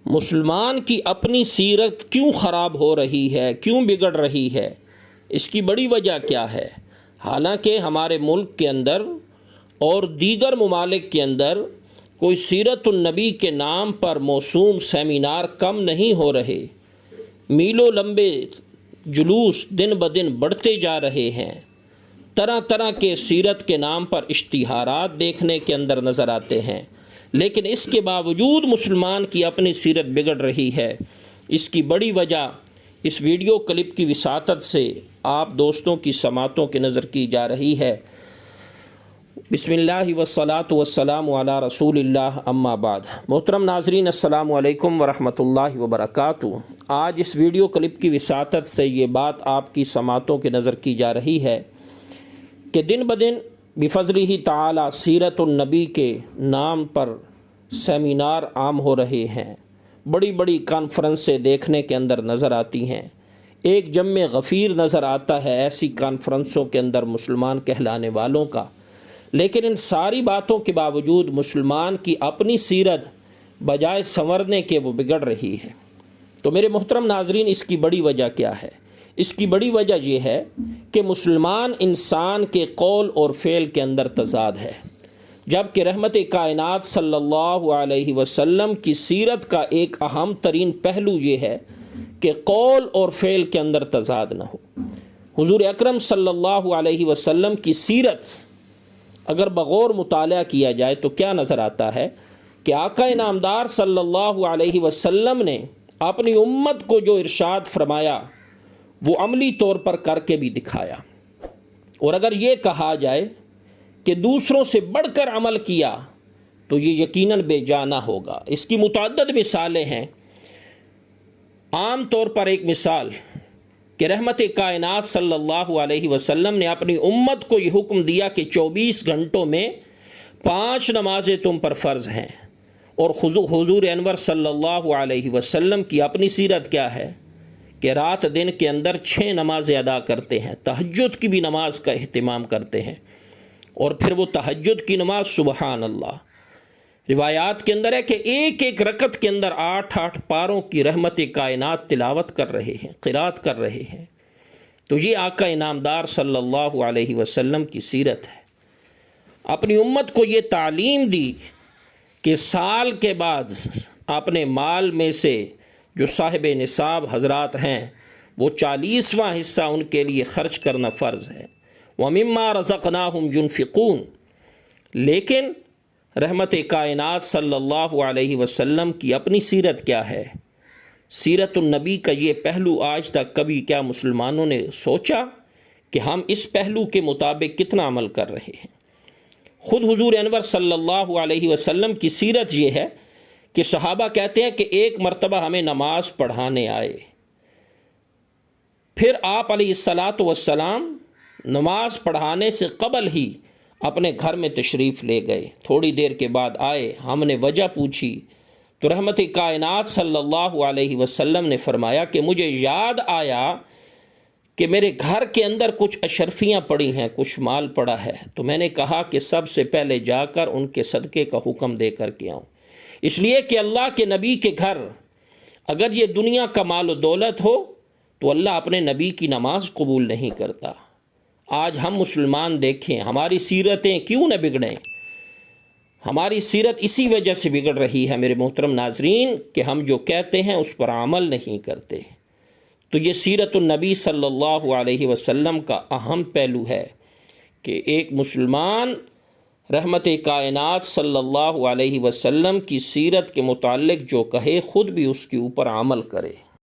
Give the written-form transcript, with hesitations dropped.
مسلمان کی اپنی سیرت کیوں خراب ہو رہی ہے، کیوں بگڑ رہی ہے، اس کی بڑی وجہ کیا ہے؟ حالانکہ ہمارے ملک کے اندر اور دیگر ممالک کے اندر کوئی سیرت النبی کے نام پر موسوم سیمینار کم نہیں ہو رہے، میلوں لمبے جلوس دن بدن بڑھتے جا رہے ہیں، طرح طرح کے سیرت کے نام پر اشتہارات دیکھنے کے اندر نظر آتے ہیں، لیکن اس کے باوجود مسلمان کی اپنی سیرت بگڑ رہی ہے۔ اس کی بڑی وجہ اس ویڈیو کلپ کی وساطت سے آپ دوستوں کی سماعتوں کی نظر کی جا رہی ہے۔ بسم اللہ والصلاۃ والسلام علی رسول اللہ، اما بعد۔ محترم ناظرین، السلام علیکم ورحمۃ اللہ وبرکاتہ۔ آج اس ویڈیو کلپ کی وساطت سے یہ بات آپ کی سماعتوں کی نظر کی جا رہی ہے کہ دن بدن بفضلہ تعالی سیرت النبی کے نام پر سیمینار عام ہو رہے ہیں، بڑی بڑی کانفرنسیں دیکھنے کے اندر نظر آتی ہیں، ایک جمع غفیر نظر آتا ہے ایسی کانفرنسوں کے اندر مسلمان کہلانے والوں کا، لیکن ان ساری باتوں کے باوجود مسلمان کی اپنی سیرت بجائے سنورنے کے وہ بگڑ رہی ہے۔ تو میرے محترم ناظرین، اس کی بڑی وجہ کیا ہے؟ اس کی بڑی وجہ یہ ہے کہ مسلمان انسان کے قول اور فعل کے اندر تضاد ہے، جبکہ رحمت کائنات صلی اللہ علیہ وسلم کی سیرت کا ایک اہم ترین پہلو یہ ہے کہ قول اور فعل کے اندر تضاد نہ ہو۔ حضور اکرم صلی اللہ علیہ وسلم کی سیرت اگر بغور مطالعہ کیا جائے تو کیا نظر آتا ہے کہ آقا انعامدار صلی اللہ علیہ وسلم نے اپنی امت کو جو ارشاد فرمایا وہ عملی طور پر کر کے بھی دکھایا، اور اگر یہ کہا جائے کہ دوسروں سے بڑھ کر عمل کیا تو یہ یقیناً بے جانہ ہوگا۔ اس کی متعدد مثالیں ہیں۔ عام طور پر ایک مثال کہ رحمت کائنات صلی اللہ علیہ وسلم نے اپنی امت کو یہ حکم دیا کہ 24 گھنٹوں میں 5 نمازیں تم پر فرض ہیں، اور حضور انور صلی اللہ علیہ وسلم کی اپنی سیرت کیا ہے کہ رات دن کے اندر 6 نمازیں ادا کرتے ہیں، تہجد کی بھی نماز کا اہتمام کرتے ہیں، اور پھر وہ تہجد کی نماز سبحان اللہ روایات کے اندر ہے کہ ایک ایک رکعت کے اندر 8 پاروں کی رحمت کائنات تلاوت کر رہے ہیں، قرات کر رہے ہیں۔ تو یہ آقا انعامدار صلی اللہ علیہ وسلم کی سیرت ہے۔ اپنی امت کو یہ تعلیم دی کہ سال کے بعد اپنے مال میں سے جو صاحب نصاب حضرات ہیں وہ 40واں حصہ ان کے لیے خرچ کرنا فرض ہے۔ وَمِمَّا رَزَقْنَاهُمْ يُنْفِقُونَ۔ لیکن رحمت کائنات صلی اللہ علیہ وسلم کی اپنی سیرت کیا ہے؟ سیرت النبی کا یہ پہلو آج تک کبھی کیا مسلمانوں نے سوچا کہ ہم اس پہلو کے مطابق کتنا عمل کر رہے ہیں؟ خود حضور انور صلی اللہ علیہ وسلم کی سیرت یہ ہے کہ صحابہ کہتے ہیں کہ ایک مرتبہ ہمیں نماز پڑھانے آئے، پھر آپ علیہ الصلاۃ والسلام نماز پڑھانے سے قبل ہی اپنے گھر میں تشریف لے گئے۔ تھوڑی دیر کے بعد آئے، ہم نے وجہ پوچھی تو رحمت کائنات صلی اللہ علیہ وسلم نے فرمایا کہ مجھے یاد آیا کہ میرے گھر کے اندر کچھ اشرفیاں پڑی ہیں، کچھ مال پڑا ہے، تو میں نے کہا کہ سب سے پہلے جا کر ان کے صدقے کا حکم دے کر کے آؤں، اس لیے کہ اللہ کے نبی کے گھر اگر یہ دنیا کا مال و دولت ہو تو اللہ اپنے نبی کی نماز قبول نہیں کرتا۔ آج ہم مسلمان دیکھیں ہماری سیرتیں کیوں نہ بگڑیں۔ ہماری سیرت اسی وجہ سے بگڑ رہی ہے میرے محترم ناظرین کہ ہم جو کہتے ہیں اس پر عمل نہیں کرتے۔ تو یہ سیرت النبی صلی اللہ علیہ وسلم کا اہم پہلو ہے کہ ایک مسلمان رحمت کائنات صلی اللہ علیہ وسلم کی سیرت کے متعلق جو کہے خود بھی اس کے اوپر عمل کرے۔